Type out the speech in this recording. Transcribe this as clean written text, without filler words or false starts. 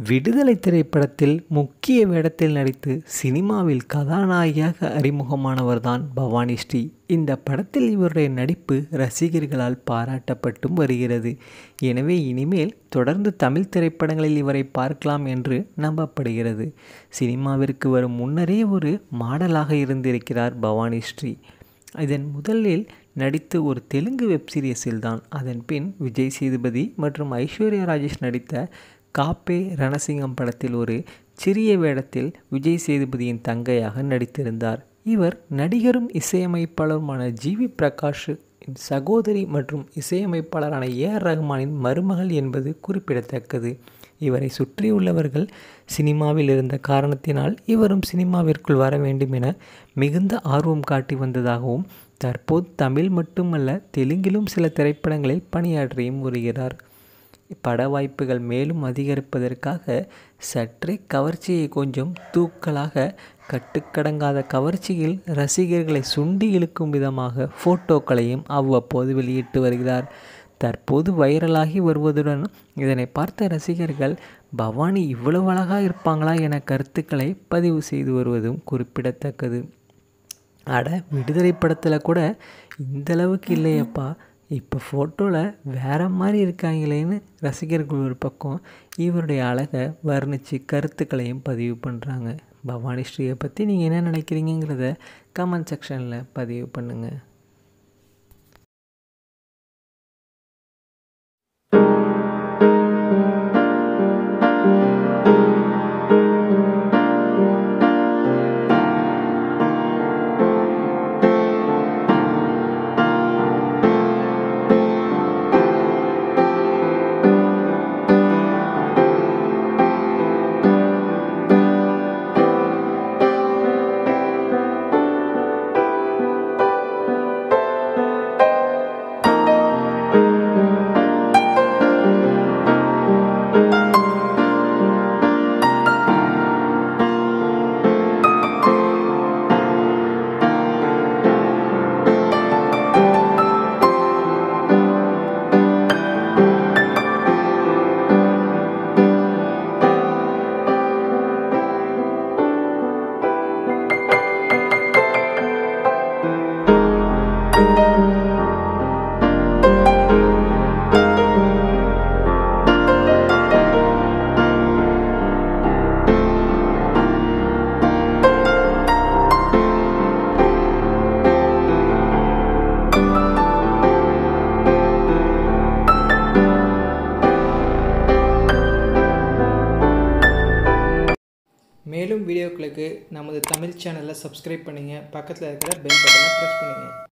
விடுதலை திரைப்படத்தில் முக்கிய வேடத்தில் நடித்து சினிமாவில் கதாநாயகியாக அறிமுகமானவர்தான் பவானி ஸ்ரீ. இந்த படத்தில் இவருடைய நடிப்பு ரசிகர்களால் பாராட்டப்பட்டும் வருகிறது. எனவே இனிமேல் தொடர்ந்து தமிழ் திரைப்படங்களில் இவரை பார்க்கலாம் என்று நம்பப்படுகிறது. சினிமாவிற்கு வரும் முன்னரே ஒரு மாடலாக இருந்திருக்கிறார் பவானி ஸ்ரீ. இதன் முதலில் நடித்து ஒரு தெலுங்கு வெப்சீரிஸில் தான். அதன் பின் விஜய் சேதுபதி மற்றும் ஐஸ்வர்யா ராஜேஷ் நடித்த காப்பே ரணசிங்கம் படத்தில் ஒரு சிறிய வேடத்தில் விஜய் சேதுபதியின் தங்கையாக நடித்திருந்தார். இவர் நடிகரும் இசையமைப்பாளருமான ஜிவி பிரகாஷ் சகோதரி மற்றும் இசையமைப்பாளரான ஏஆர் ரஹ்மானின் மருமகள் என்பது குறிப்பிடத்தக்கது. இவரை சுற்றியுள்ளவர்கள் சினிமாவில் இருந்த காரணத்தினால் இவரும் சினிமாவிற்குள் வர வேண்டும் என மிகுந்த ஆர்வம் காட்டி வந்ததாகவும், தற்போது தமிழ் மட்டுமல்ல தெலுங்கிலும் சில திரைப்படங்களில் பணியாற்றியும் வருகிறார். பட வாய்ப்புகள் மேலும் அதிகரிப்பதற்காக சற்றே கவர்ச்சியை கொஞ்சம் தூக்கலாக கட்டுக்கடங்காத கவர்ச்சியில் ரசிகர்களை சுண்டி இழுக்கும் விதமாக ஃபோட்டோக்களையும் அவ்வப்போது வெளியிட்டு வருகிறார். தற்போது வைரலாகி வருவதுடன் இதனை பார்த்த ரசிகர்கள் பவானி இவ்வளவு அழகாக இருப்பாங்களா என கருத்துக்களை பதிவு செய்து வருவதும் குறிப்பிடத்தக்கது. விடுதலை படத்தில் கூட இந்தளவுக்கு இல்லையப்பா, இப்போ ஃபோட்டோவில் வேறு மாதிரி இருக்காங்களேன்னு ரசிகர்கள் ஒரு பக்கம் இவருடைய அழகை வர்ணித்து கருத்துக்களையும் பதிவு பண்ணுறாங்க. பவானி ஸ்ரீயை பற்றி நீங்கள் என்ன நினைக்கிறீங்கிறத கமெண்ட் செக்ஷனில் பதிவு பண்ணுங்கள். மேலும் வீடியோக்களுக்கு நமது தமிழ் சேனலை சப்ஸ்கிரைப் பண்ணுங்கள். பக்கத்தில் இருக்கிற பெல் பட்டனை ப்ரெஸ் பண்ணுங்கள்.